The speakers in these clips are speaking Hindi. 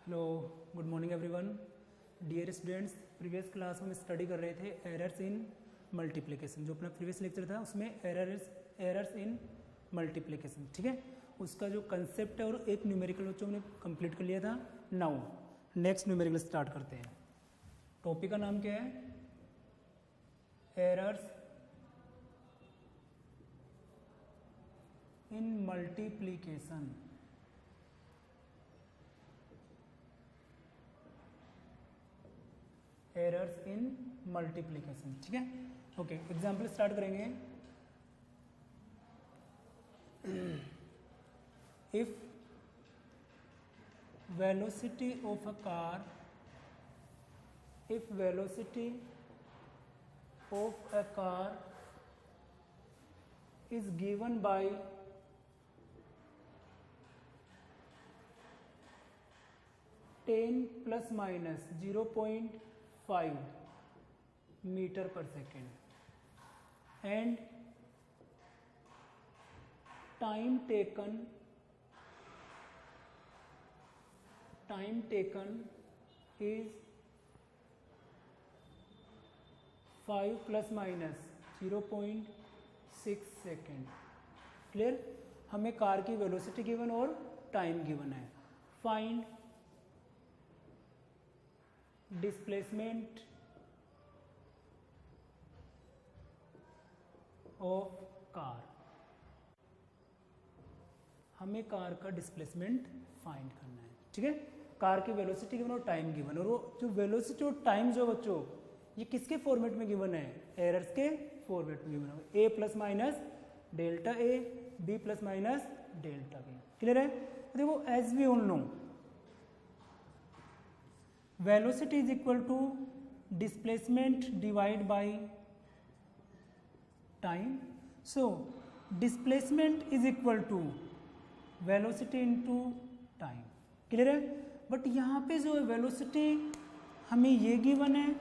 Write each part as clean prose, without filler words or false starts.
Hello, good morning everyone. Dear students, previous class में हम स्टडी कर रहे थे एरर्स इन मल्टीप्लिकेशन। जो अपना प्रीवियस लेक्चर था उसमें एरर्स इन मल्टीप्लिकेशन, ठीक है, उसका जो कंसेप्ट है और एक न्यूमेरिकल बच्चों ने कंप्लीट कर लिया था। नाउ नेक्स्ट न्यूमेरिकल स्टार्ट करते हैं। टॉपिक का नाम क्या है? Errors in multiplication. Errors in multiplication, ठीक है। ओके, एग्जाम्पल स्टार्ट करेंगे। If velocity of a car is given by 10 plus minus 0.5 meter per second and time taken is 5 plus minus 0.6 second. Clear? हमें कार की वेलोसिटी गिवन और टाइम गिवन है। Find displacement of car. हमें कार का डिस्प्लेसमेंट फाइंड करना है, ठीक है। कार की वेलोसिटी गिवन और टाइम गिवन, और वो जो वेलोसिटी और टाइम जो बच्चों ये किसके फॉर्मेट में गिवन है? एरर्स के फॉर्मेट में गिवन है। A plus minus delta A, B plus minus delta B. Clear है? देखो, as we all know, velocity is equal to displacement divide by time. So displacement is equal to velocity into time. Clear है? बट यहाँ पे जो है वेलोसिटी हमें ये गिवन है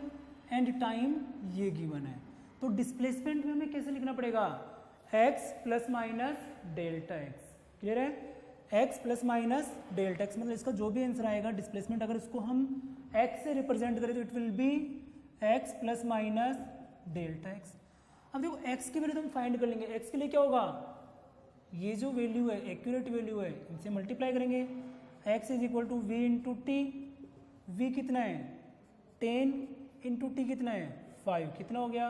एंड टाइम ये गिवन है, तो डिस्प्लेसमेंट में हमें कैसे लिखना पड़ेगा? x plus minus delta x. Clear है? x plus minus delta x, मतलब इसका जो भी आंसर आएगा डिस्प्लेसमेंट, अगर इसको हम x से रिप्रेजेंट करें तो it will B x plus minus delta x. अब देखो, x की वैल्यू तो हम फाइंड कर लेंगे। x के लिए क्या होगा? ये जो वैल्यू है, एक्यूरेट वैल्यू है, इनसे मल्टीप्लाई करेंगे। x is equal to v into t. V कितना है? 10 इंटू टी कितना है? 5। कितना हो गया?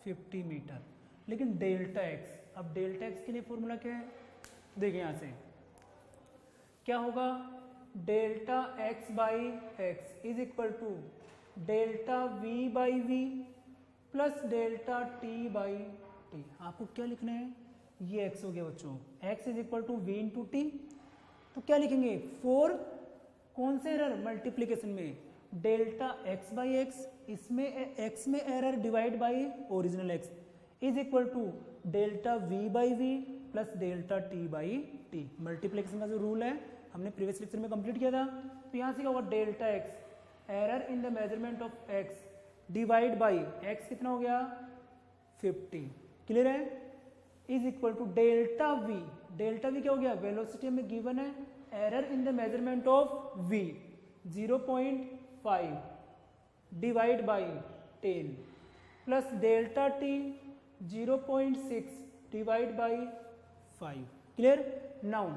50 मीटर। लेकिन डेल्टा एक्स, अब डेल्टा एक्स के लिए फॉर्मूला क्या है? देखिए यहाँ से क्या होगा? Delta x by x is equal to delta we by we plus delta T by T. आपको क्या लिखना है? ये एक्स हो गया बच्चों। X is equal to v into t, तो क्या लिखेंगे? 4 कौन से एरर? मल्टीप्लीकेशन में डेल्टा एक्स बाई एक्स, इसमें एक्स में error divide by original x is equal to delta we by we plus delta T by t. Multiplication का जो रूल है हमने प्रीवियस लेक्चर में कंप्लीट किया था। तो यहाँ से क्या होगा? Delta x error in the measurement of x divide by x कितना हो गया? 50। क्लियर है? Is equal to delta v. Delta v क्या हो गया? वेलोसिटी में गिवन है, error in the measurement of v 0.5 divide by 10 plus delta t 0.6 divide by 5। Clear? Now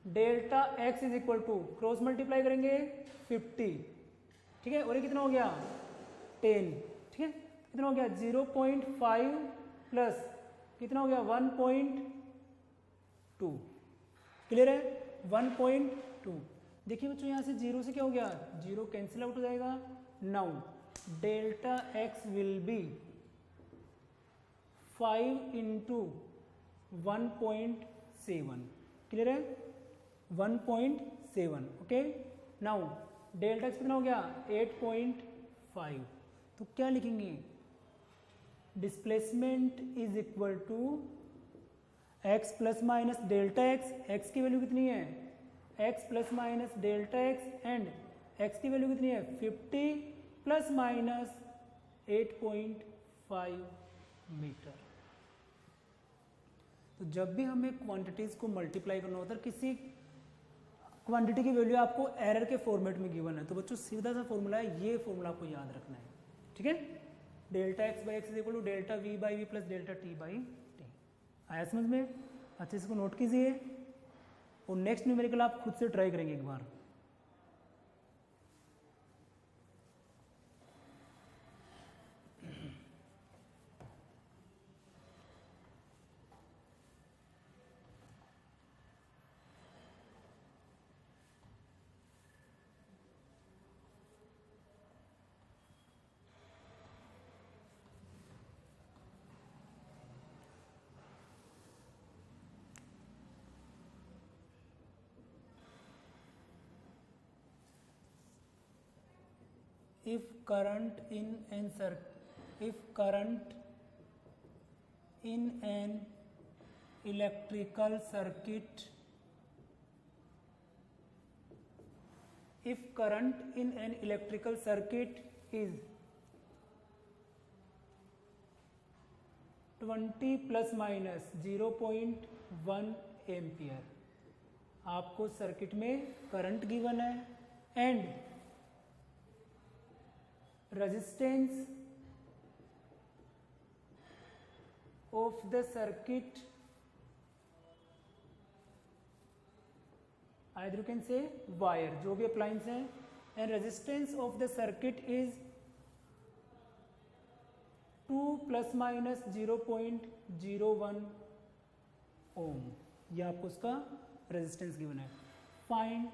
delta x is equal to cross multiply करेंगे 50, ठीक है, और ये कितना हो गया? 10, ठीक है, कितना हो गया? 0.5 प्लस कितना हो गया? 1.2। क्लियर है? 1.2। देखिए बच्चों, यहाँ से 0 से क्या हो गया? 0 कैंसिल आउट हो जाएगा। Now delta x will be 5 into 1.7। Clear है? 1.7। ओके, नाउ डेल्टा एक्स कितना हो गया? 8.5। तो क्या लिखेंगे? Displacement is equal to x plus minus delta x. X की वैल्यू कितनी है? x plus minus delta x and x की वैल्यू कितनी है? 50 प्लस माइनस 8.5 मीटर। तो जब भी हमें क्वांटिटीज को मल्टीप्लाई करना होता है, किसी क्वांटिटी की वैल्यू आपको एरर के फॉर्मेट में गिवन है। तो बच्चों सीधा सा फॉर्मूला है, ये फॉर्मूला आपको याद रखना है, ठीक है। Delta x by x is equal to delta we by we plus delta T by T. आया समझ में? अच्छे से इसको नोट कीजिए और नेक्स्ट न्यूमेरिकल आप खुद से ट्राई करेंगे एक बार। if current in an electrical circuit is 20 plus minus 0.1 ampere, आपको सर्किट में करंट गिवन है and resistance of the circuit, either you can say wire, जो भी appliance है, and resistance of the circuit is 2 plus minus 0.01 ohm, ये आपको उसका रेजिस्टेंस गिवन है। Find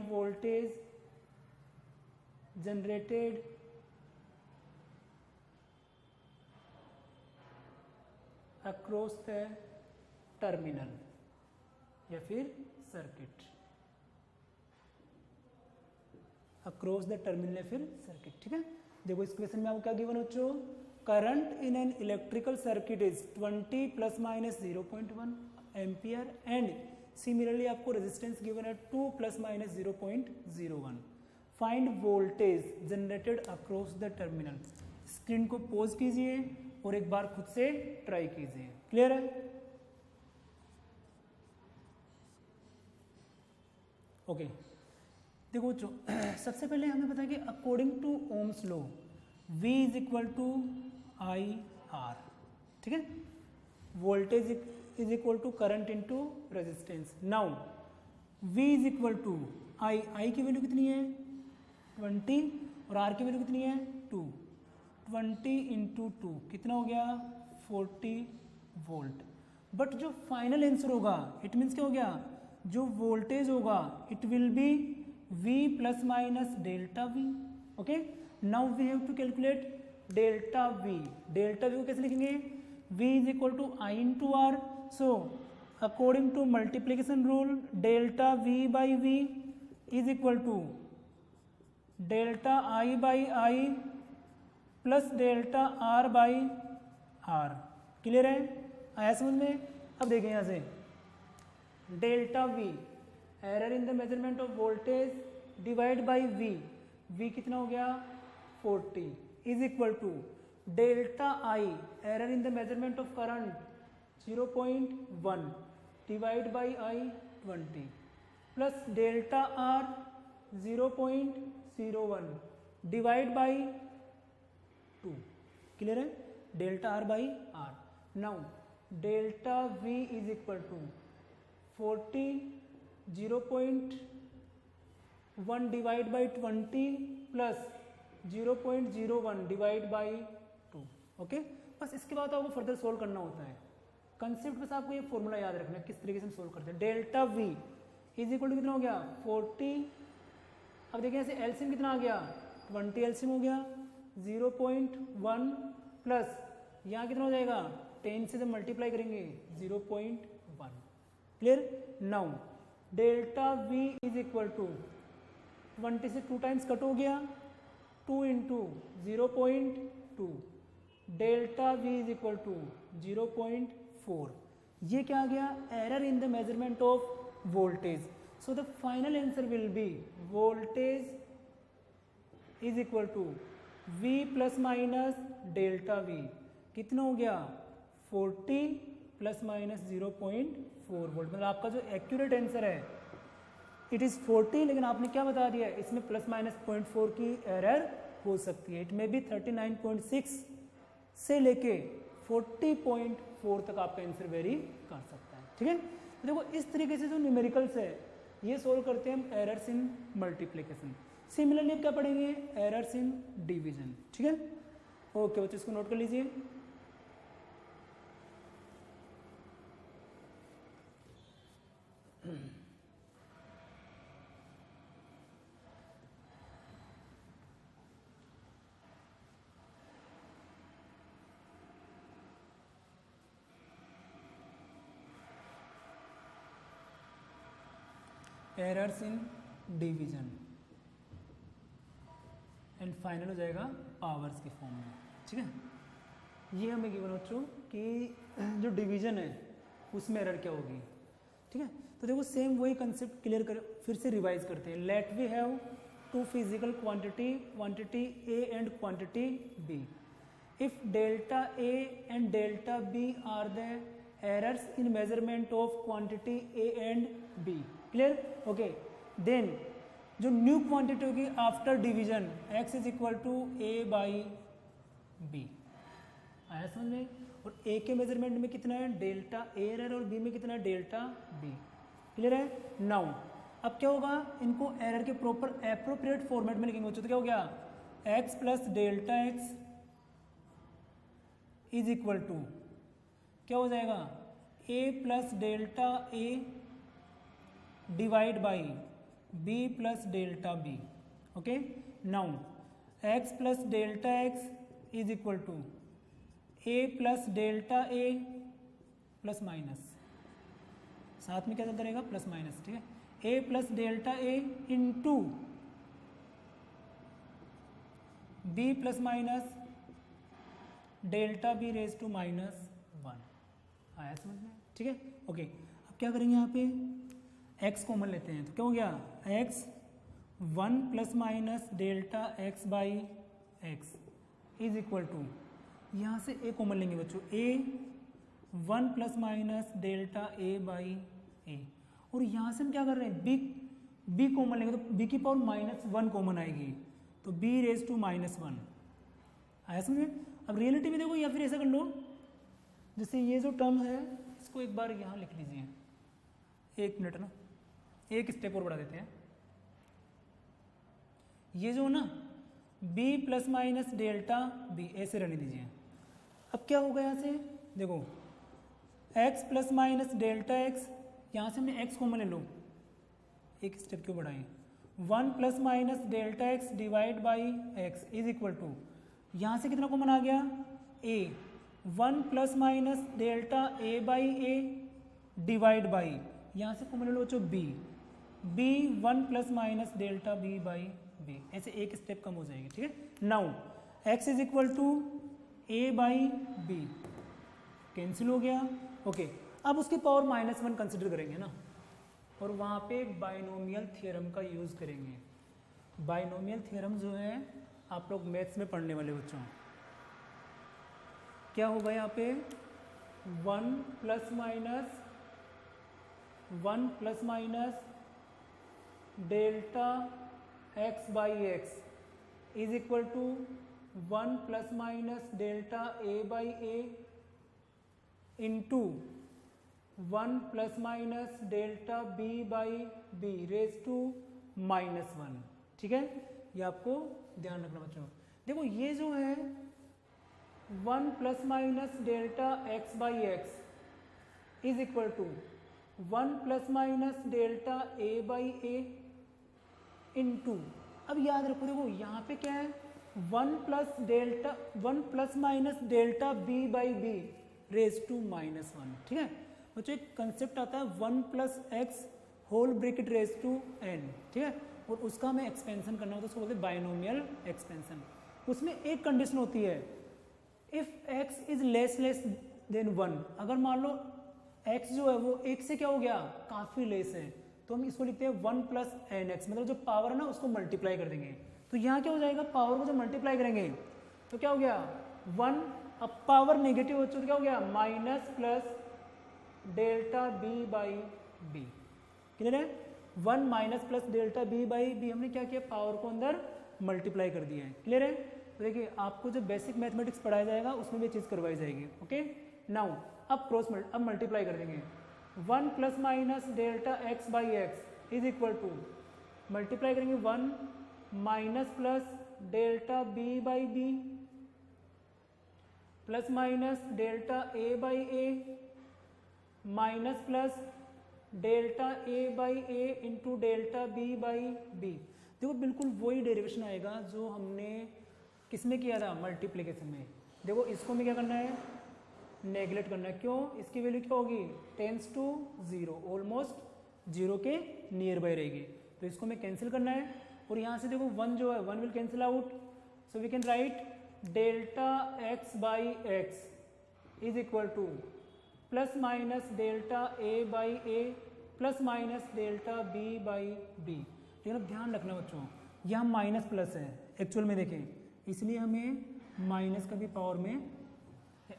voltage generated across the terminal या फिर सर्किट, अक्रॉस द टर्मिनल या फिर सर्किट, ठीक है। देखो इस क्वेश्चन में आपको क्या गिवन बच्चों, current in an electrical circuit is 20 plus minus 0.1 ampere and similarly आपको रेजिस्टेंस गिवन है 2 plus minus 0.01। Find voltage generated across the terminal. Screen को पॉज कीजिए और एक बार खुद से ट्राई कीजिए। क्लियर है? ओके देखो बच्चों, सबसे पहले हमें पता है कि according to Ohm's law V is equal to I R, ठीक है। Voltage is equal to current into resistance. Now V is equal to I की वैल्यू कितनी है 20 और R की वैल्यू कितनी है 2। 20 इंटू 2 कितना हो गया 40 वोल्ट। बट जो फाइनल आंसर होगा इट मीन्स क्या हो गया, जो वोल्टेज होगा it will be V plus minus delta V। Okay, now we have to calculate delta V। Delta V को कैसे लिखेंगे, V is equal to I into R। So according to multiplication rule delta V by V is equal to delta I by I plus delta R by R। Clear है? आया समझ में? अब देखें यहाँ से delta V error in the measurement of voltage divide by V कितना हो गया 40 is equal to delta I error in the measurement of current 0.1 divide by I 20 plus delta R 0.01 divide by 2। Clear है? Delta R by R। Now delta V is equal to 40 0.1 divide by 20 प्लस 0.01 डिवाइड बाई 2। ओके, बस इसके बाद आपको फर्दर सोल्व करना होता है। कंसेप्ट बस आपको ये फॉर्मूला याद रखना है किस तरीके से सोल्व करते हैं। Delta V is equal to कितना हो गया 40। अब देखिए ऐसे एलसीएम कितना आ गया 20 एलसीएम हो गया 0.1 प्लस यहाँ कितना हो जाएगा 10 से जब मल्टीप्लाई करेंगे 0.1। Clear? Now delta V is equal to 20 से 2 टाइम्स कट हो गया 2 into 0.2 delta V is equal to 0.4। ये क्या आ गया error in the measurement of voltage. So the final answer will be voltage is equal to V plus minus delta V। कितना हो गया 40 प्लस माइनस 0.4 वोल्ट। मतलब आपका जो एक्यूरेट आंसर है इट इज़ 40, लेकिन आपने क्या बता दिया इसमें प्लस माइनस 0.4 की एरर हो सकती है। इट मे बी 39.6 से लेके 40.4 तक आपका आंसर वेरी कर सकता है। ठीक है, तो देखो इस तरीके से जो न्यूमेरिकल्स है ये सोल्व करते हैं हम एरर्स इन मल्टीप्लिकेशन। सिमिलरली क्या पढ़ेंगे एरर्स इन डिवीजन। ठीक है, ओके बच्चों इसको नोट कर लीजिए। Errors in division and final हो जाएगा पावर्स के फॉर्म में। ठीक है, ये हमें गिवन बच्चों कि जो डिवीजन है उसमें एरर क्या होगी। ठीक है, तो देखो सेम वही कंसेप्ट क्लियर कर फिर से रिवाइज करते हैं। Let we have to physical quantity A and quantity B. If delta A and delta B are the errors in measurement of quantity A and B. Clear, okay. Then जो न्यू क्वांटिटी होगी after division x is equal to A by B. आया समझ में? और a के मेजरमेंट में कितना है डेल्टा ए एरर और b में कितना है डेल्टा b। क्लियर है? नाउ अब क्या होगा, इनको एरर के प्रॉपर एप्रोप्रिएट फॉर्मेट में लिखेंगे। तो क्या हो गया x plus delta x is equal to क्या हो जाएगा a plus delta a divide by b plus delta b। Okay, now x plus delta x is equal to a plus delta a plus minus, साथ में क्या चलता रहेगा प्लस माइनस। ठीक है, a plus delta a into b plus minus delta b raise to minus 1। आया समझ में? ठीक है, ओके। अब क्या करेंगे यहाँ पे x कॉमन लेते हैं, तो क्या हो गया x 1 plus minus delta x by x is equal to, यहाँ से a कॉमन लेंगे बच्चों, a 1 plus minus delta a by A. और यहाँ से हम क्या कर रहे हैं b कॉमन लेंगे, तो b की पावर माइनस 1 कॉमन आएगी, तो b रेज टू माइनस 1। आया समझ में? अब रियलिटी में देखो, या फिर ऐसा कर लो जैसे ये जो टर्म है इसको एक बार यहाँ लिख लीजिए, एक मिनट ना, एक स्टेप और बढ़ा देते हैं। ये जो ना b plus minus delta b ऐसे रहने दीजिए। अब क्या होगा यहाँ से देखो x plus minus delta x, यहाँ से हमने x कॉमन ले लो, एक स्टेप क्यों बढ़ाएं, 1 plus minus delta x divide by x is equal to, यहाँ से कितना कॉमन आ गया a 1 plus minus delta a by a divide by, यहाँ से कॉमन ले लो बच्चों b 1 plus minus delta b by b। ऐसे एक स्टेप कम हो जाएगी। ठीक है, now x is equal to a by b cancel हो गया। ओके, अब उसकी पावर माइनस 1 कंसिडर करेंगे ना, और वहाँ पे बाइनोमियल थ्योरम का यूज़ करेंगे। बाइनोमियल थ्योरम जो है आप लोग मैथ्स में पढ़ने वाले बच्चों, क्या होगा यहाँ पे 1 plus minus delta x by x is equal to 1 plus minus delta a by A into 1 plus minus delta b by b raise to minus 1। ठीक है, ये आपको ध्यान रखना बच्चों। देखो ये जो है 1 plus minus delta x by x is equal to 1 plus minus delta a by A into, अब याद रखो देखो यहाँ पे क्या है 1 plus minus delta b by B raise to minus 1। ठीक है बच्चों, एक कंसेप्ट आता है 1 plus X whole bracket raise to n। ठीक है, और उसका हमें एक्सपेंशन करना होता है, उसको बोलते हैं बाइनोमियल एक्सपेंशन। उसमें एक कंडीशन होती है, if x is less than 1, अगर मान लो x जो है वो 1 से क्या हो गया काफ़ी लेस है, तो हम इसको लिखते हैं 1 प्लस एन एक्स, मतलब जो पावर है ना उसको मल्टीप्लाई कर देंगे। तो यहाँ क्या हो जाएगा, पावर को जब मल्टीप्लाई करेंगे तो क्या हो गया 1 अब पावर नेगेटिव हो चुका, क्या हो गया minus plus delta B by B. Clear है? 1 minus plus delta B by B, हमने क्या किया, पावर को अंदर मल्टीप्लाई कर दिया है। क्लियर है? तो देखिए आपको जो बेसिक मैथमेटिक्स पढ़ाया जाएगा उसमें भी चीज़ करवाई जाएगी। ओके, नाउ अब मल्टीप्लाई कर देंगे। 1 plus minus delta x by x is equal to, multiply करेंगे 1 minus plus delta B by B plus minus delta A by A minus plus delta A by A into delta B by B. देखो बिल्कुल वही डेरिवेशन आएगा जो हमने किसमें किया था, मल्टीप्लिकेशन में। देखो इसको में क्या करना है, नेगलेक्ट करना है। क्यों? इसकी वैल्यू क्या होगी, टेंस टू 0, ऑलमोस्ट 0 के नियर बाय रहेगी। तो इसको में कैंसिल करना है और यहाँ से देखो 1 जो है 1 will cancel out, so we can write delta x by x is equal to plus minus delta A by A plus minus delta B by B. लेकिन अब ध्यान रखना बच्चों, यहाँ माइनस प्लस है एक्चुअल में, देखें इसलिए हमें माइनस का भी पावर में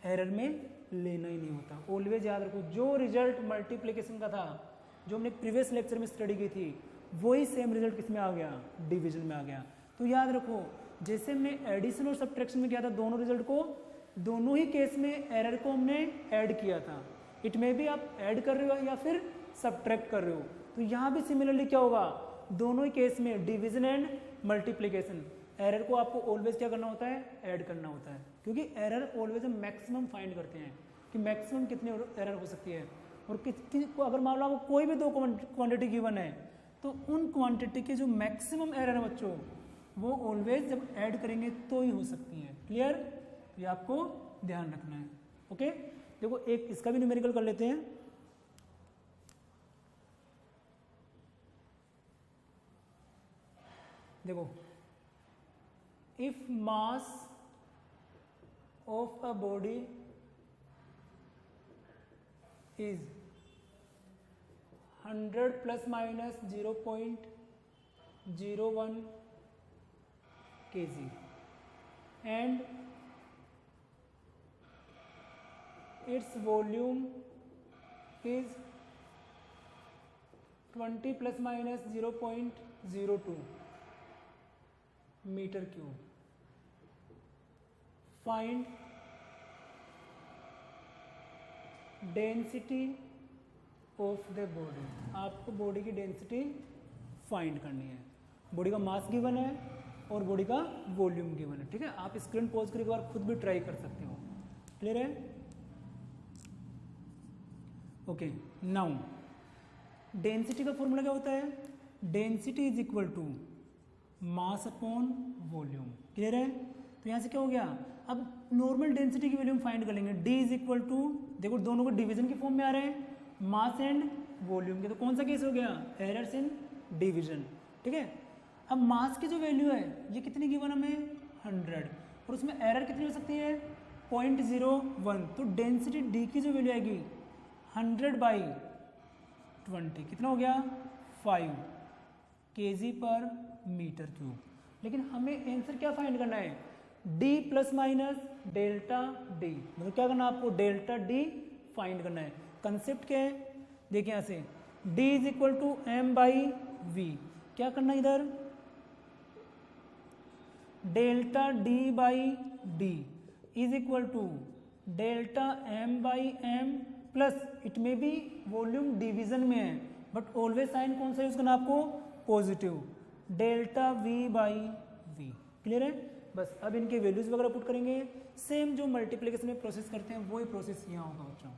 एरर में लेना ही नहीं होता। ऑलवेज याद रखो, जो रिजल्ट मल्टीप्लिकेशन का था, जो हमने प्रीवियस लेक्चर में स्टडी की थी, वही सेम रिजल्ट किस में आ गया, डिवीजन में आ गया। तो याद रखो, जैसे हमने एडिशन और सब्ट्रैक्शन में किया था, दोनों रिजल्ट को, दोनों ही केस में एरर को हमने ऐड किया था। इट में भी आप ऐड कर रहे हो या फिर सब्ट्रैक्ट कर रहे हो। तो यहाँ भी सिमिलरली क्या होगा, दोनों ही केस में डिवीजन एंड मल्टीप्लिकेशन, एरर को आपको ऑलवेज क्या करना होता है, ऐड करना होता है। क्योंकि एरर ऑलवेज हम मैक्सिमम फाइंड करते हैं कि मैक्सिमम कितने एरर हो सकती है। और कितनी को अगर मान लो आपको कोई भी 2 क्वांटिटी गिवन है, तो उन क्वांटिटी के जो मैक्सिमम एरर है बच्चों, वो ऑलवेज जब ऐड करेंगे तो ही हो सकती है। क्लियर? ये आपको ध्यान रखना है। ओके, देखो एक इसका भी न्यूमेरिकल कर लेते हैं। देखो, if mass of a body is 100 plus minus 0.01 kg and its volume is 20 plus minus 0.02 meter cube. Find density of the body. आपको बॉडी की डेंसिटी फाइंड करनी है। बॉडी का मास गिवन है और बॉडी का वॉल्यूम गिवन है। ठीक है, आप स्क्रीन पॉज करके एक बार खुद भी ट्राई कर सकते हो। क्लियर है? ओके, नाउ डेंसिटी का फॉर्मूला क्या होता है, density is equal to mass upon volume. Clear है? तो यहाँ से क्या हो गया, अब नॉर्मल डेंसिटी की वैल्यू हम फाइंड कर लेंगे। D इज इक्वल टू, देखो दोनों को डिवीजन के फॉर्म में आ रहे हैं, मास एंड वॉल्यूम के। तो कौन सा केस हो गया, एरर्स इन डिवीजन। ठीक है, अब मास की जो वैल्यू है ये कितनी गिवन हमें, 100, और उसमें एरर कितनी हो सकती है, 0.01। तो डेंसिटी D की जो वैल्यू आएगी 100/20, कितना हो गया, 5 kg पर मीटर क्यूब। लेकिन हमें आंसर क्या फाइंड करना है, D plus minus delta D, मतलब क्या करना है आपको, डेल्टा D फाइंड करना है। कंसेप्ट क्या है, देखिए यहाँ से D is equal to m/v, क्या करना है इधर, delta D/D is equal to delta m/m plus, it में भी वॉल्यूम डिवीजन में है बट ऑलवेज साइन कौन सा यूज करना आपको, पॉजिटिव, डेल्टा V/v। क्लियर है? बस अब इनके वैल्यूज वगैरह पुट करेंगे, सेम जो मल्टीप्लिकेशन में प्रोसेस करते हैं वही प्रोसेस यहाँ होगा बच्चों।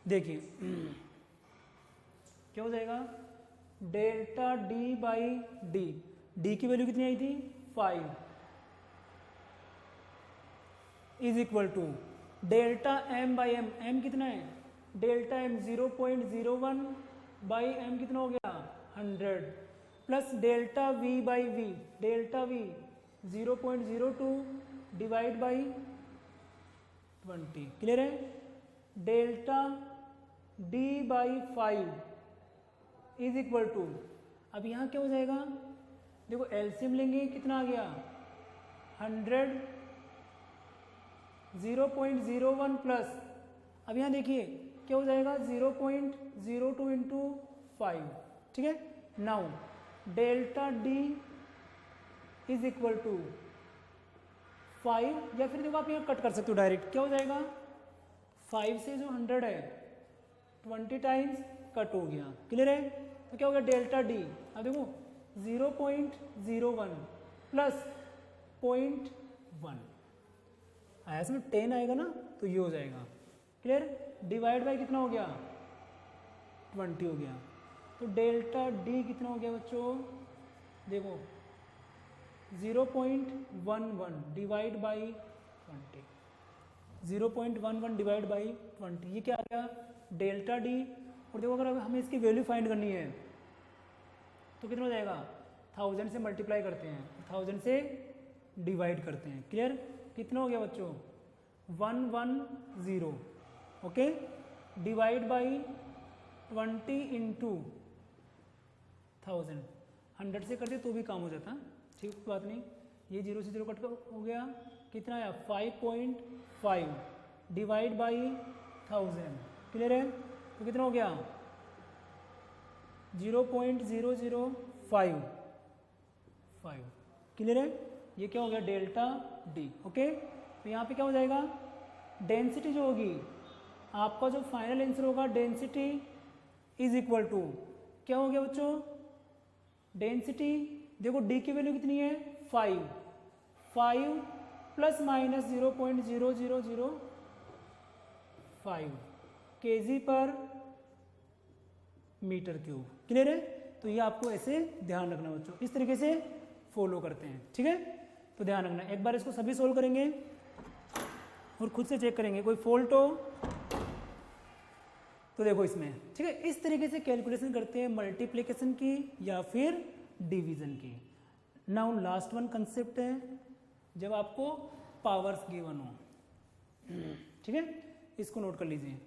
देखिए क्या हो जाएगा, डेल्टा D/D, D की वैल्यू कितनी आई थी, 5 is equal to delta m/m, m कितना है, डेल्टा m 0.01/m कितना हो गया, 100, plus delta V/v, delta V 0.02 divide by 20। Clear है? Delta D/5 is equal to, अब यहाँ क्या हो जाएगा, देखो एलसीएम लेंगे कितना आ गया 100, 0.01 प्लस, अब यहाँ देखिए क्या हो जाएगा 0.02 इंटू 5, ठीक है। Now delta D is equal to 5, या फिर देखो आप यहाँ कट कर सकते हो डायरेक्ट, क्या हो जाएगा 5 से जो 100 है 20 टाइम्स कट हो गया, क्लियर है। तो क्या हो गया डेल्टा डी, अब देखो 0.01 प्लस 0.1 आया, इसमें 10 आएगा ना तो ये हो जाएगा, क्लियर। डिवाइड बाय कितना हो गया 20 हो गया, तो डेल्टा डी कितना हो गया बच्चों, देखो 0.11 डिवाइड बाई 20, 0.11 डिवाइड बाई 20, ये क्या आ गया डेल्टा डी। और देखो अगर हमें इसकी वैल्यू फाइंड करनी है तो कितना हो जाएगा 1000 से मल्टीप्लाई करते हैं, 1000 से डिवाइड करते हैं, क्लियर। कितना हो गया बच्चों 110, ओके, डिवाइड बाई 20 इंटू 1000, 100 से करते तो भी काम हो जाता, ठीक बात नहीं। ये 0 से 0 कट हो गया, कितना आया 5.5 डिवाइड बाई 1000, क्लियर है। तो कितना हो गया 0.0055, क्लियर है। ये क्या हो गया डेल्टा डी, ओके। तो यहाँ पे क्या हो जाएगा डेंसिटी जो होगी, आपका जो फाइनल आंसर होगा डेंसिटी इज इक्वल टू क्या हो गया बच्चों, डेंसिटी देखो डी की वैल्यू कितनी है 5 प्लस माइनस 0.0005 केजी पर मीटर क्यूब, क्लियर है। तो ये आपको ऐसे ध्यान रखना बच्चों, इस तरीके से फॉलो करते हैं, ठीक है। तो ध्यान रखना, एक बार इसको सभी सोल्व करेंगे और खुद से चेक करेंगे, कोई फॉल्ट हो तो देखो इसमें, ठीक है। इस तरीके से कैलकुलेशन करते हैं मल्टीप्लिकेशन की या फिर डिवीजन की। नाउ लास्ट वन कंसेप्ट है जब आपको पावर्स गिवन हो, ठीक है, इसको नोट कर लीजिए।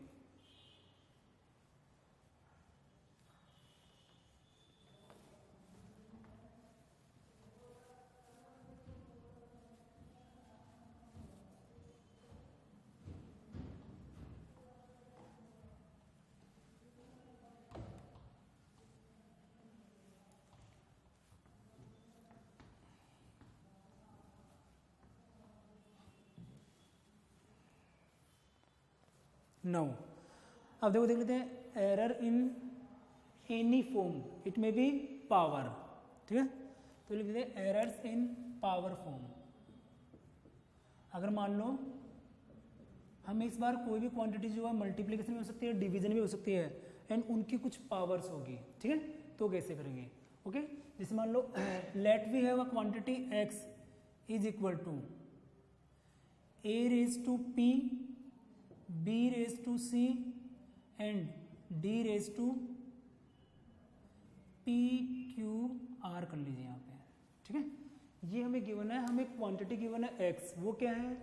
नाउ अब देखो देख लेते हैं, error in any form it may be power, ठीक है। तो लिख देते हैं एरर्स इन पावर फॉर्म। अगर मान लो हमें इस बार कोई भी क्वांटिटी जो है मल्टीप्लिकेशन में हो सकती है, डिवीजन भी हो सकती है, एंड उनकी कुछ पावर्स होगी, ठीक है। तो कैसे करेंगे, ओके। जैसे मान लो let we have a quantity x is equal to a raise to p, b raise to c and d raise to p q r कर लीजिए यहाँ पे, ठीक है। ये हमें गिवन है, हमें क्वांटिटी गिवन है x, वो क्या है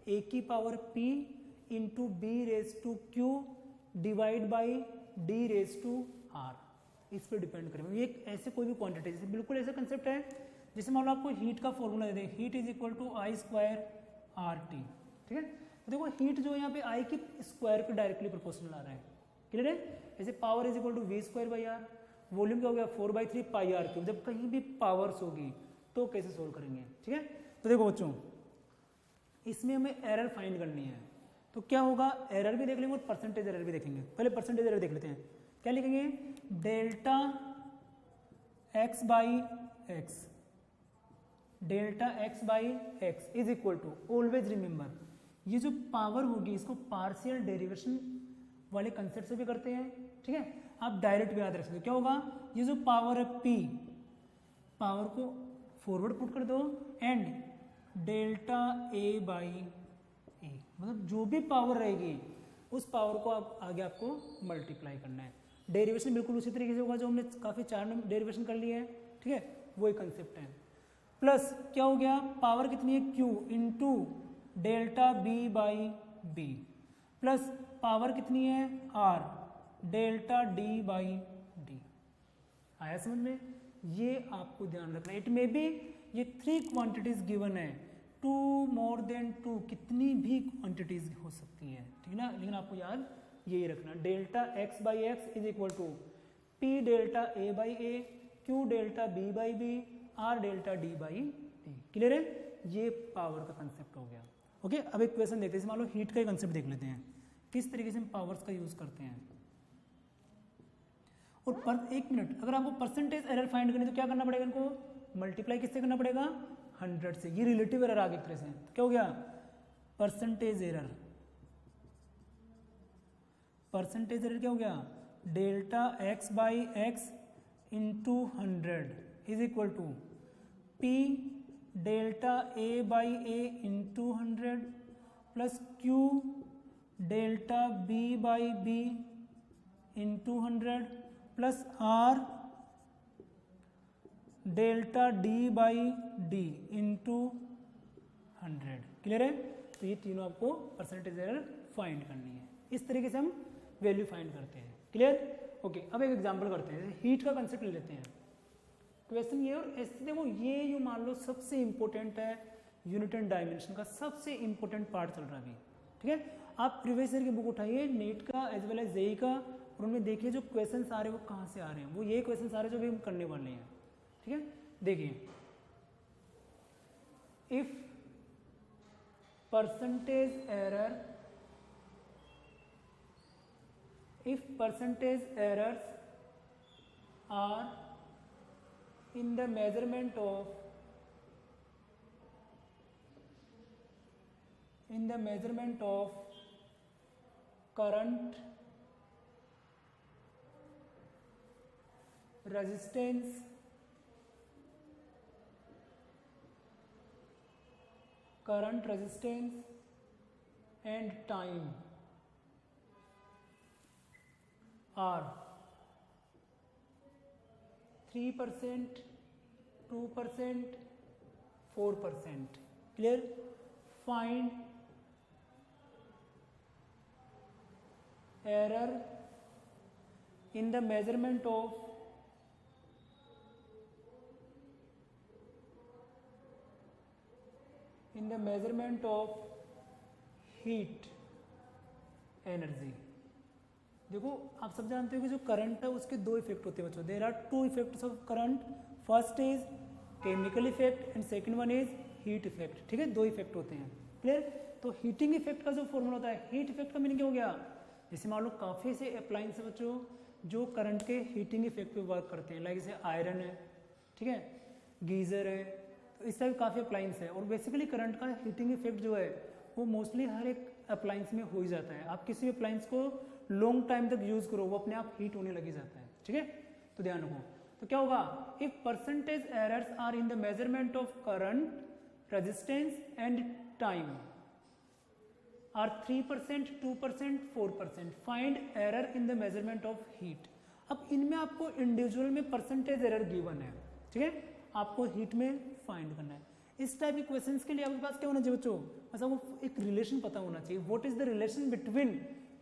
a की power p into B raise to q divide by d raise to r, इस पर डिपेंड करेंगे। ये ऐसे कोई भी क्वांटिटी, जैसे बिल्कुल ऐसा कंसेप्ट है जैसे मान लो आपको हीट का फॉर्मूला दे दें, heat is equal to I square RT, ठीक है। तो देखो हीट जो है यहाँ पे I की स्क्वायर पे डायरेक्टली प्रोपोर्शनल आ रहा है, क्लियर है। जैसे power is equal to V square by R, volume क्या हो गया 4/3 पाई R क्यूब। जब कहीं भी पावर्स होगी तो कैसे सोल्व करेंगे, ठीक है। तो देखो बच्चों इसमें हमें एरर फाइंड करनी है, तो क्या होगा एरर भी देख लेंगे और परसेंटेज एरर भी देखेंगे। पहले परसेंटेज एरर देख लेते हैं, क्या लिखेंगे delta x by X, delta x by x is equal to, always remember ये जो पावर होगी इसको पार्शियल डेरिवेशन वाले कंसेप्ट से भी करते हैं, ठीक है। आप डायरेक्ट भी याद रख सकते हो, क्या होगा ये जो पावर है p, पावर को फॉरवर्ड पुट कर दो एंड डेल्टा a बाई ए, मतलब जो भी पावर रहेगी उस पावर को आप आगे आपको मल्टीप्लाई करना है। डेरिवेशन बिल्कुल उसी तरीके से होगा जो हमने काफ़ी 4 डेरिवेशन कर लिए हैं, ठीक है, वही कंसेप्ट है। प्लस क्या हो गया पावर कितनी है q into delta b by B, plus power कितनी है r delta d by D. आया समझ में। ये आपको ध्यान रखना है। इट मे बी ये 3 क्वांटिटीज गिवन है, 2 मोर देन 2, कितनी भी क्वांटिटीज हो सकती है, ठीक है ना, लेकिन आपको याद यही रखना, delta x by x is equal to P delta A by A, Q delta B by B, R delta D by D. Clear है? ये पावर का कंसेप्ट हो गया। ओके, अब एक क्वेश्चन देखते हैं, मान लो हीट का ही कंसेप्ट देख लेते हैं, किस तरीके से हम पावर्स का यूज करते हैं। और पर एक मिनट, अगर आपको परसेंटेज एरर फाइंड करनी तो क्या करना पड़ेगा, इनको मल्टीप्लाई किससे करना पड़ेगा, 100 से। ये रिलेटिव एरर आ गई एक तरह से, तो क्या हो गया, परसेंटेज एरर। परसेंटेज एरर क्या हो गया, delta x by X into 100 is equal to P delta A by A into 100 plus Q delta B by B into 100 plus R delta D by D into 100। Clear है? तो ये तीनों आपको परसेंटेज एरर फाइंड करनी है। इस तरीके से हम वैल्यू फाइंड करते हैं। क्लियर? ओके, अब एक एग्जांपल करते हैं, हीट का कंसेप्ट ले लेते हैं। क्वेश्चन ये, और ऐसे देखो ये जो मान लो सबसे इंपॉर्टेंट है, यूनिट एंड डायमेंशन का सबसे इंपॉर्टेंट पार्ट चल रहा है अभी। ठीक है, आप प्रीवियस ईयर की बुक उठाइए, नीट का एज वेल एज जेईई का, और उनमें देखिए जो क्वेश्चन आ रहे हैं वो कहाँ से आ रहे हैं, वो ये क्वेश्चन आ रहे हैं जो भी हम करने वाले हैं। ठीक है, देखिए, if percentage error, if percentage errors are in the measurement of current, resistance, and time are 3%, 2%, 4%. Clear? Find error in the measurement of heat energy. देखो, आप सब जानते हो कि जो करंट है उसके दो इफेक्ट होते हैं बच्चों। There are 2 effects of current, first is chemical effect and second one is heat effect. ठीक है, 2 इफेक्ट होते हैं। क्लियर? तो हीटिंग इफेक्ट का जो फॉर्मूला होता है, हीट इफेक्ट का मीनिंग क्या हो गया, जैसे मान लो काफ़ी से अप्लायंस है बच्चों जो करंट के हीटिंग इफेक्ट पे वर्क करते हैं, लाइक जैसे आयरन है, ठीक है, गीजर है, तो इस टाइप काफ़ी अप्लायंस है। और बेसिकली करंट का हीटिंग इफेक्ट जो है वो मोस्टली हर एक अप्लायंस में हो ही जाता है। आप किसी भी अप्लायंस को लॉन्ग टाइम तक यूज करो, वो अपने आप हीट होने लगी जाता है। ठीक है, तो ध्यान रखो। तो क्या होगा, if percentage errors are in the measurement of current, resistance and time are 3%, 2%, 4%, find error in the measurement of heat. अब इनमें आपको इंडिविजुअल में परसेंटेज एरर गिवन है, ठीक है, आपको हीट में फाइंड करना है। इस टाइप के क्वेश्चंस के लिए आपके पास क्या होना चाहिए बच्चों, बस आपको एक रिलेशन पता होना चाहिए, what is the relation between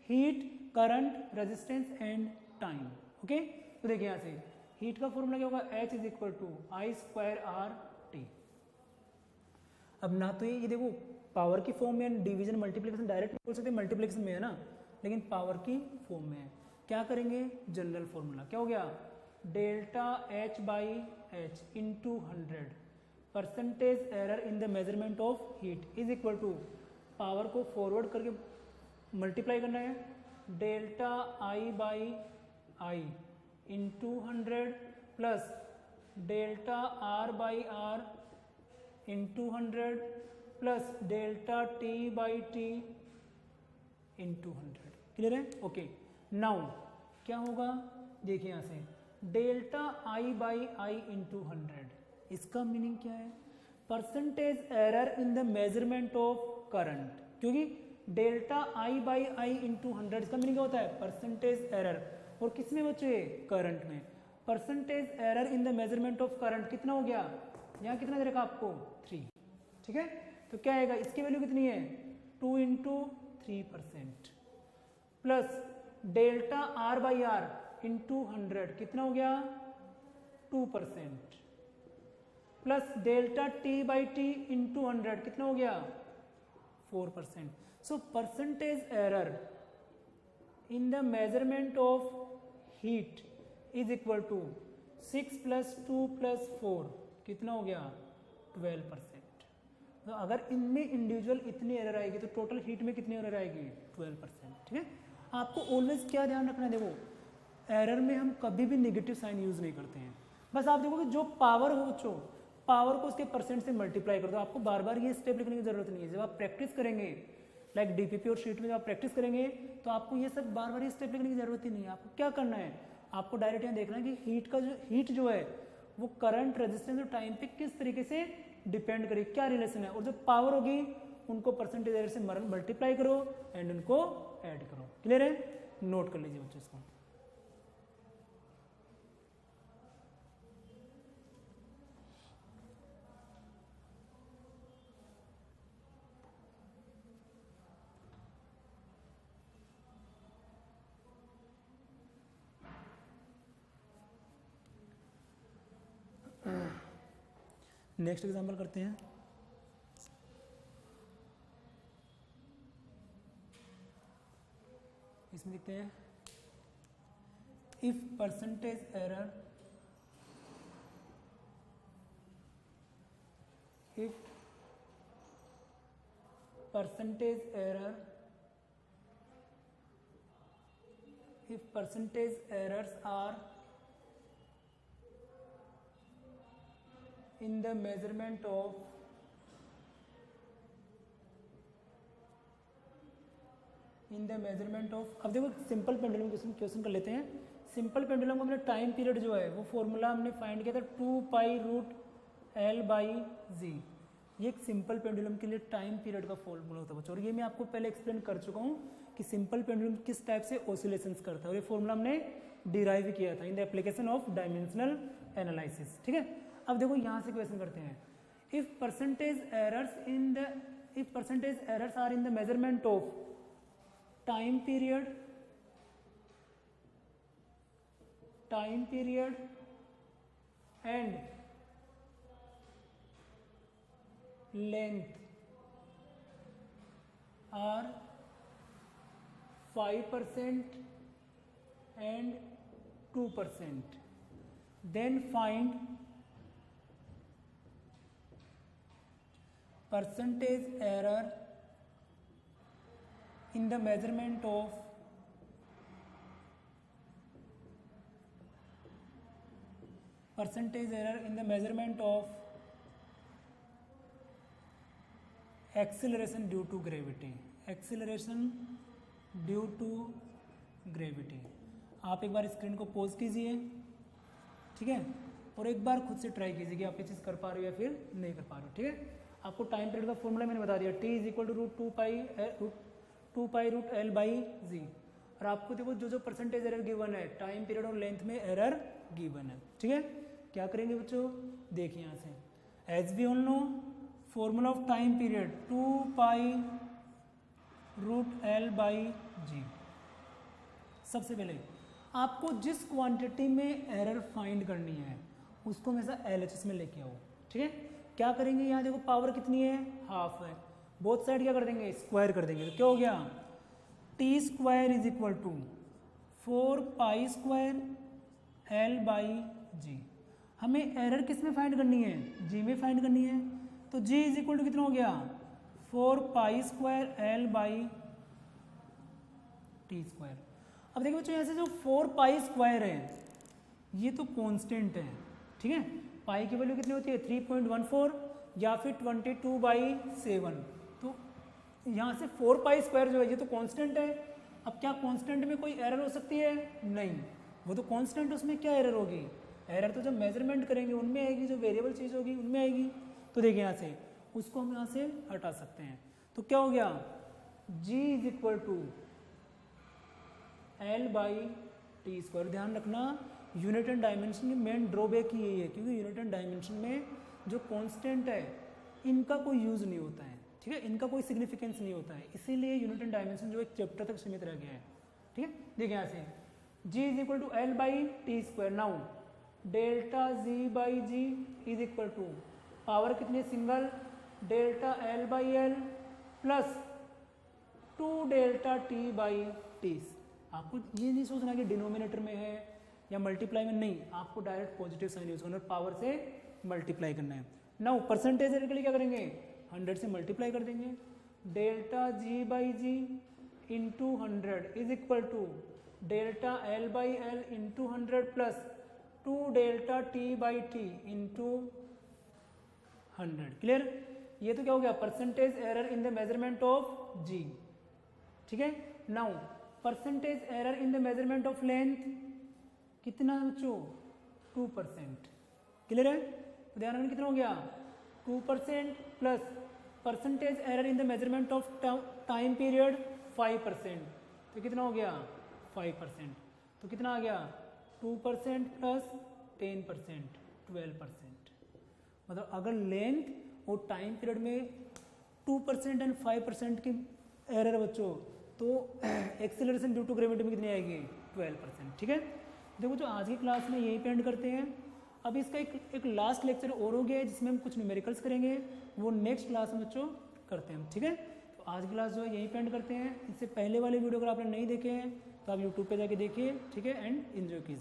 heat, current, resistance and time. Okay, तो देखिए यहाँ से हीट का फॉर्मूला क्या होगा, H is equal to I²R_T। अब ना तो ये देखो पावर की फॉर्म में, डिवीजन मल्टीप्लिकेशन डायरेक्ट बोल सकते हैं, मल्टीप्लिकेशन में है ना, लेकिन पावर की फॉर्म में है। क्या करेंगे, जनरल फॉर्मूला क्या हो गया, delta H by H into 100 percentage error in the measurement of heat is equal to, power को फॉरवर्ड करके मल्टीप्लाई करना है, delta I by I into 100 plus delta R by R into 100 plus delta T by T into 100। Clear है? ओके, नाउ क्या होगा, देखिए यहाँ से delta I by I into 100, इसका मीनिंग क्या है, percentage error in the measurement of current, क्योंकि delta I by I into 100 इसका मीनिंग क्या होता है, परसेंटेज एरर, और किस में बच्चे, करंट में। Percentage error in the measurement of current कितना हो गया, यहाँ कितना दे रखा आपको, 3। ठीक है, तो क्या आएगा, इसकी वैल्यू कितनी है, 2 into 3% plus delta R by R into 100 कितना हो गया, 2% plus delta T by T into 100 कितना हो गया 4%. So percentage error in the measurement of heat is equal to 6 plus 2 plus 4 कितना हो गया 12%. तो अगर इनमें इंडिविजुअल इतनी एरर आएगी तो टोटल हीट में कितनी एरर आएगी 12%. ठीक है. आपको ऑलवेज क्या ध्यान रखना है, देखो एरर में हम कभी भी नेगेटिव साइन यूज नहीं करते हैं. बस आप देखो कि जो पावर हो बच्चों पावर को उसके परसेंट से मल्टीप्लाई कर दो. आपको बार बार ये स्टेप लिखने की जरूरत नहीं है. जब आप प्रैक्टिस करेंगे लाइक डीपीपी और शीट में जब आप प्रैक्टिस करेंगे तो आपको ये सब बार बार ये स्टेप लिखने की जरूरत ही नहीं है. आपको क्या करना है, आपको डायरेक्ट यहाँ देखना है कि हीट जो है वो करंट रेजिस्टेंस और टाइम पे किस तरीके से डिपेंड करे, क्या रिलेशन है. और जो पावर होगी उनको परसेंटेज एरर से मल्टीप्लाई करो एंड उनको ऐड करो. क्लियर है. नोट कर लीजिए बच्चों इसको. नेक्स्ट एग्जाम्पल करते हैं. इसमें लिखते हैं if percentage error errors are in the measurement of अब देखो सिंपल पेंडुलम क्वेश्चन कर लेते हैं. सिंपल पेंडुलम को हमने टाइम पीरियड जो है वो फॉर्मूला हमने फाइंड किया था 2π√L/g. ये एक सिंपल पेंडुलम के लिए टाइम पीरियड का फॉर्मूला होता है बच्चों. और ये मैं आपको पहले एक्सप्लेन कर चुका हूँ कि सिंपल पेंडुलम किस टाइप से ऑसिलेशंस करता है. और ये फॉर्मूला हमने डिराइव किया था in the application of dimensional analysis. ठीक है. अब देखो यहाँ से क्वेश्चन करते हैं. If percentage errors are in the measurement of time period and length are 5% and 2%, then find percentage error in the measurement of acceleration due to gravity. आप एक बार स्क्रीन को पॉज कीजिए. ठीक है. और एक बार खुद से ट्राई कीजिए कि आप ये चीज़ कर पा रहे हो या फिर नहीं कर पा रहे हो. ठीक है. आपको टाइम पीरियड का फॉर्मूला मैंने बता दिया. T = √2π/L/g. और आपको देखो जो परसेंटेज एरर गिवन है टाइम पीरियड और लेंथ में एरर गिवन है. ठीक है. क्या करेंगे बच्चों, देखिए यहाँ से as we all know formula of time period 2π√L/g. सबसे पहले आपको जिस क्वांटिटी में एरर फाइंड करनी है उसको हमेशा LHS में लेके आओ. ठीक है. क्या करेंगे, यहाँ देखो पावर कितनी है, हाफ है. बोथ साइड क्या कर देंगे, स्क्वायर कर देंगे. तो क्या हो गया, T² = 4π² L/g. हमें एरर किस में फाइंड करनी है, G में फाइंड करनी है. तो G = कितना हो गया 4π² L/T². अब देखिए बच्चों यहाँ से जो 4π² है ये तो कांस्टेंट है. ठीक है. पाई की वैल्यू कितनी होती है 3.14 या फिर 22/7. तो यहाँ से 4π² जो है ये तो कांस्टेंट है. अब क्या कांस्टेंट में कोई एरर हो सकती है, नहीं. वो तो कांस्टेंट, उसमें क्या एरर होगी, एरर तो जब मेजरमेंट करेंगे उनमें आएगी, जो वेरिएबल चीज़ होगी उनमें आएगी. तो देखिए यहाँ से उसको हम यहाँ से हटा सकते हैं. तो क्या हो गया, G = L/T². ध्यान रखना यूनिट एंड डायमेंशन में मेन ड्रॉबैक ही यही है, क्योंकि यूनिट एंड डायमेंशन में जो कांस्टेंट है इनका कोई यूज़ नहीं होता है. ठीक है. इनका कोई सिग्निफिकेंस नहीं होता है, इसीलिए यूनिट एंड डायमेंशन जो एक चैप्टर तक सीमित रह गया है. ठीक है. देखिए यहाँ से G = L/T². Now delta G by G is equal to power कितनी single delta L by L plus 2 delta T by T. आपको ये नहीं सोचना कि डिनोमिनेटर में है या मल्टीप्लाई में, नहीं, आपको डायरेक्ट पॉजिटिव साइन यूज करना है, पावर से मल्टीप्लाई करना है। नाउ परसेंटेज एरर के लिए क्या करेंगे 100 से मल्टीप्लाई कर देंगे, delta G by G into 100 is equal to delta L by L into 100 plus 2 delta T by T into 100। Clear? ये तो क्या हो गया percentage error in the measurement of G. ठीक है, now percentage error in the measurement of length कितना बच्चों 2%। क्लियर है? तो ध्यान रखना कितना हो गया 2% plus percentage error in the measurement of time period 5%, तो कितना हो गया 5%, तो कितना आ गया 2% प्लस 10% 12%। मतलब अगर लेंथ और टाइम पीरियड में 2% एंड 5% की एरर बच्चों तो एक्सेलरेशन ड्यू टू ग्रेविटी में कितनी आएगी 12%। ठीक है, देखो जो आज की क्लास में यही पे एंड करते हैं। अब इसका एक लास्ट लेक्चर और हो गया है जिसमें हम कुछ न्यूमेरिकल्स करेंगे, वो नेक्स्ट क्लास में बच्चों करते हैं। ठीक है, तो आज की क्लास जो है यही पे एंड करते हैं। इससे पहले वाले वीडियो अगर आपने नहीं देखे हैं तो आप यूट्यूब पे जाके देखिए, ठीक है, एंड एंजॉय कीजिए।